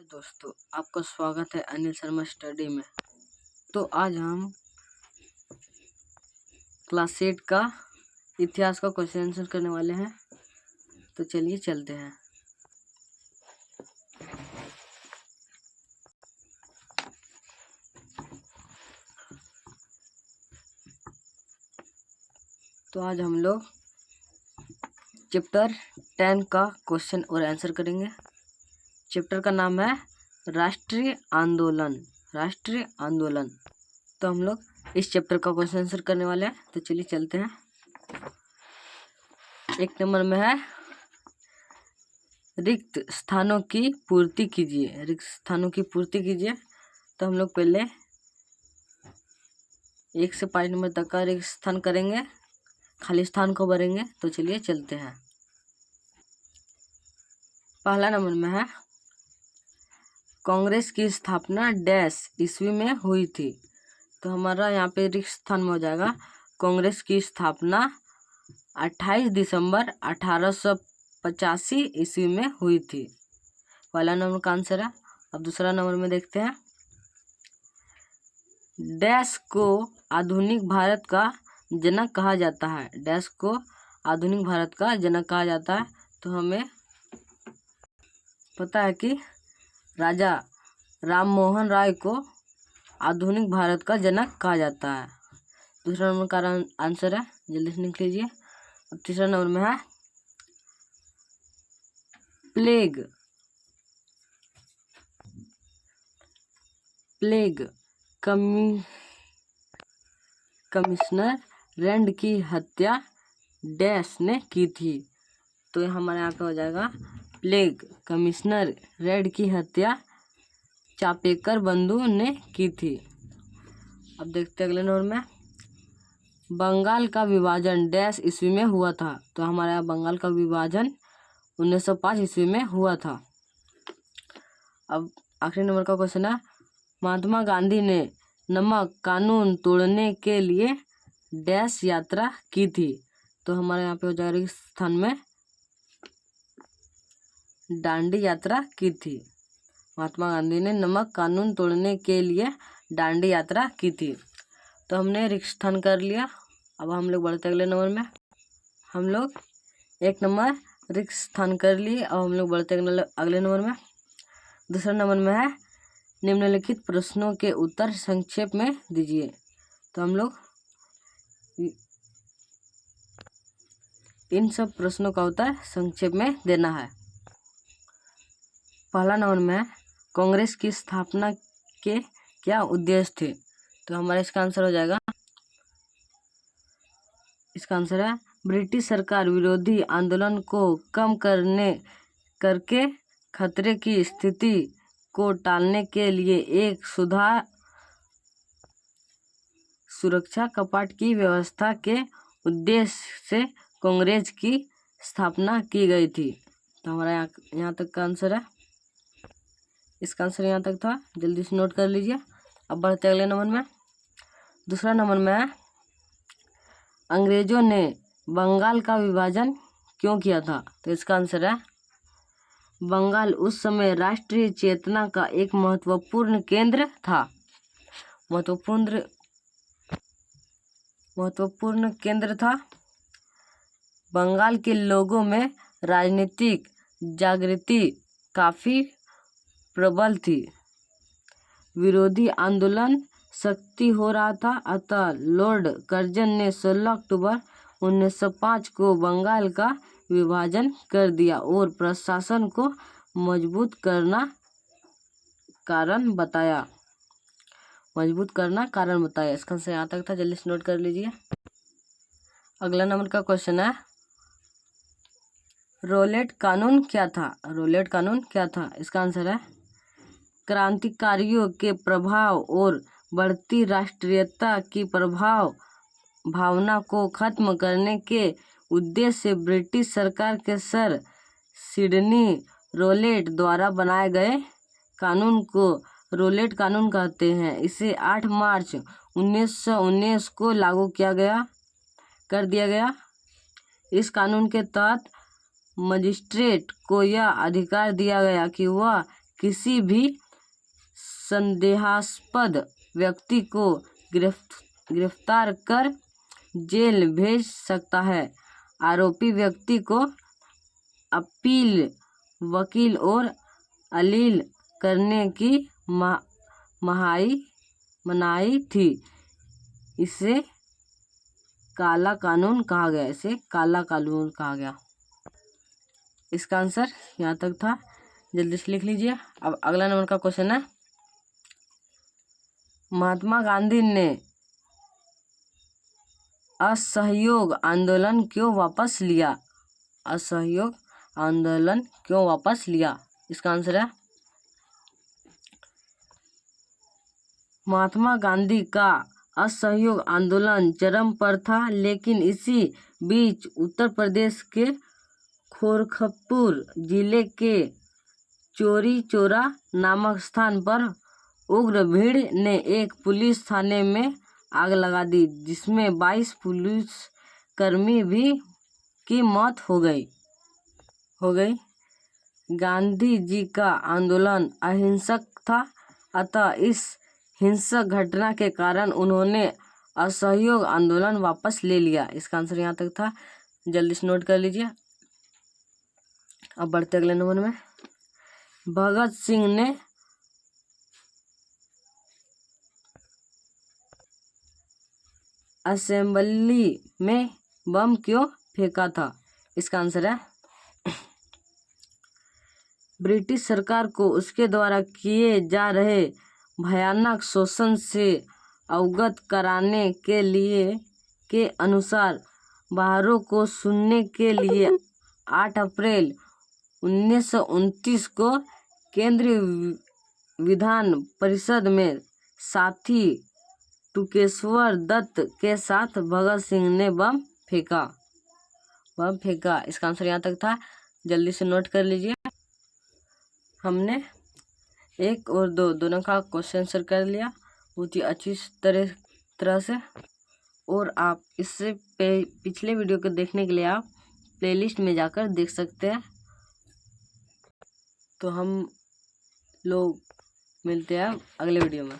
दोस्तों, आपका स्वागत है अनिल शर्मा स्टडी में। तो आज हम क्लास 8 का इतिहास का क्वेश्चन आंसर करने वाले हैं। तो चलिए चलते हैं। तो आज हम लोग चैप्टर 10 का क्वेश्चन और आंसर करेंगे। चैप्टर का नाम है राष्ट्रीय आंदोलन। राष्ट्रीय आंदोलन। तो हम लोग इस चैप्टर का क्वेश्चन आंसर करने वाले हैं। तो चलिए चलते हैं। एक नंबर में है रिक्त स्थानों की पूर्ति कीजिए। रिक्त स्थानों की पूर्ति कीजिए। तो हम लोग पहले 1 से 5 नंबर तक का रिक्त स्थान करेंगे, खाली स्थान को भरेंगे। तो चलिए चलते हैं। पहला नंबर में है कांग्रेस की स्थापना डैश ईस्वी में हुई थी। तो हमारा यहाँ पे रिक्त स्थान में हो जाएगा कांग्रेस की स्थापना 28 दिसंबर 1885 ईस्वी में हुई थी। पहला नंबर का आंसर है। अब दूसरा नंबर में देखते हैं। डैश को आधुनिक भारत का जनक कहा जाता है। डैश को आधुनिक भारत का जनक कहा जाता है। तो हमें पता है कि राजा राम मोहन राय को आधुनिक भारत का जनक कहा जाता है। दूसरा नंबर का आंसर है, जल्दी से लिख लीजिए। अब तीसरा नंबर में है प्लेग कमिश्नर रैंड की हत्या डैश ने की थी। तो हमारे यहाँ पे हो जाएगा प्लेग कमिश्नर रैंड की हत्या चापेकर बंधु ने की थी। अब देखते हैं अगले नंबर में बंगाल का विभाजन डैश ईस्वी में हुआ था। तो हमारे यहाँ बंगाल का विभाजन 1905 ईस्वी में हुआ था। अब आखिरी नंबर का क्वेश्चन है महात्मा गांधी ने नमक कानून तोड़ने के लिए डैश यात्रा की थी। तो हमारे यहाँ पे हो जाएगा स्थान में दांडी यात्रा की थी। महात्मा गांधी ने नमक कानून तोड़ने के लिए दांडी यात्रा की थी। तो हमने रिक्त स्थान कर लिया। अब हम लोग बढ़ते अगले नंबर में। हम लोग 1 नंबर रिक्त स्थान कर लिए। अब हम लोग बढ़ते अगले नंबर में। दूसरा नंबर में है निम्नलिखित प्रश्नों के उत्तर संक्षेप में दीजिए। तो हम लोग इन सब प्रश्नों का उत्तर संक्षेप में देना है। पहला नंबर में कांग्रेस की स्थापना के क्या उद्देश्य थे। तो हमारा इसका आंसर हो जाएगा, इसका आंसर है ब्रिटिश सरकार विरोधी आंदोलन को कम करके खतरे की स्थिति को टालने के लिए एक सुरक्षा कपाट की व्यवस्था के उद्देश्य से कांग्रेस की स्थापना की गई थी। तो हमारा यहाँ तक का आंसर है। इसका आंसर यहाँ तक था, जल्दी से नोट कर लीजिए। अब बढ़ते अगले नंबर में। दूसरा नंबर में है अंग्रेजों ने बंगाल का विभाजन क्यों किया था। तो इसका आंसर है बंगाल उस समय राष्ट्रीय चेतना का एक महत्वपूर्ण केंद्र था। महत्वपूर्ण केंद्र था। बंगाल के लोगों में राजनीतिक जागृति काफ़ी प्रबल थी। विरोधी आंदोलन सख्ती हो रहा था। अतः लॉर्ड कर्जन ने 16 अक्टूबर 1905 को बंगाल का विभाजन कर दिया और प्रशासन को मजबूत करना कारण बताया। इसका आंसर यहाँ तक था, जल्दी से नोट कर लीजिए। अगला नंबर का क्वेश्चन है रोलेट कानून क्या था। रोलेट कानून क्या था। इसका आंसर है क्रांतिकारियों के प्रभाव और बढ़ती राष्ट्रीयता की भावना को खत्म करने के उद्देश्य से ब्रिटिश सरकार के सर सिडनी रोलेट द्वारा बनाए गए कानून को रोलेट कानून कहते हैं। इसे 8 मार्च 1919 को लागू कर दिया गया। इस कानून के तहत मजिस्ट्रेट को यह अधिकार दिया गया कि वह किसी भी संदेहास्पद व्यक्ति को गिरफ्तार कर जेल भेज सकता है। आरोपी व्यक्ति को अपील, वकील और अलील करने की मनाही थी। इसे काला कानून कहा गया। इसका आंसर यहाँ तक था, जल्दी से लिख लीजिए। अब अगला नंबर का क्वेश्चन है, महात्मा गांधी ने असहयोग आंदोलन क्यों वापस लिया? असहयोग आंदोलन क्यों वापस लिया? इसका आंसर है, महात्मा गांधी का असहयोग आंदोलन चरम पर था, लेकिन इसी बीच उत्तर प्रदेश के गोरखपुर जिले के चौरी चौरा नामक स्थान पर उग्र भीड़ ने एक पुलिस थाने में आग लगा दी, जिसमें 22 पुलिसकर्मी की मौत हो गई। गांधी जी का आंदोलन अहिंसक था, अतः इस हिंसक घटना के कारण उन्होंने असहयोग आंदोलन वापस ले लिया। इसका आंसर यहाँ तक था, जल्दी से नोट कर लीजिए। अब बढ़ते अगले नंबर में, भगत सिंह ने असेंबली में बम क्यों फेंका था? इसका आंसर है, ब्रिटिश सरकार को उसके द्वारा किए जा रहे भयानक शोषण से अवगत कराने के अनुसार बाहरों को सुनने के लिए 8 अप्रैल 1929 को केंद्रीय विधान परिषद में साथी टुकेश्वर दत्त के साथ भगत सिंह ने बम फेंका। इसका आंसर यहाँ तक था, जल्दी से नोट कर लीजिए। हमने 1 और 2 दोनों का क्वेश्चन आंसर कर लिया बहुत ही अच्छी तरह से। और आप इससे पिछले वीडियो को देखने के लिए आप प्लेलिस्ट में जाकर देख सकते हैं। तो हम लोग मिलते हैं अगले वीडियो में।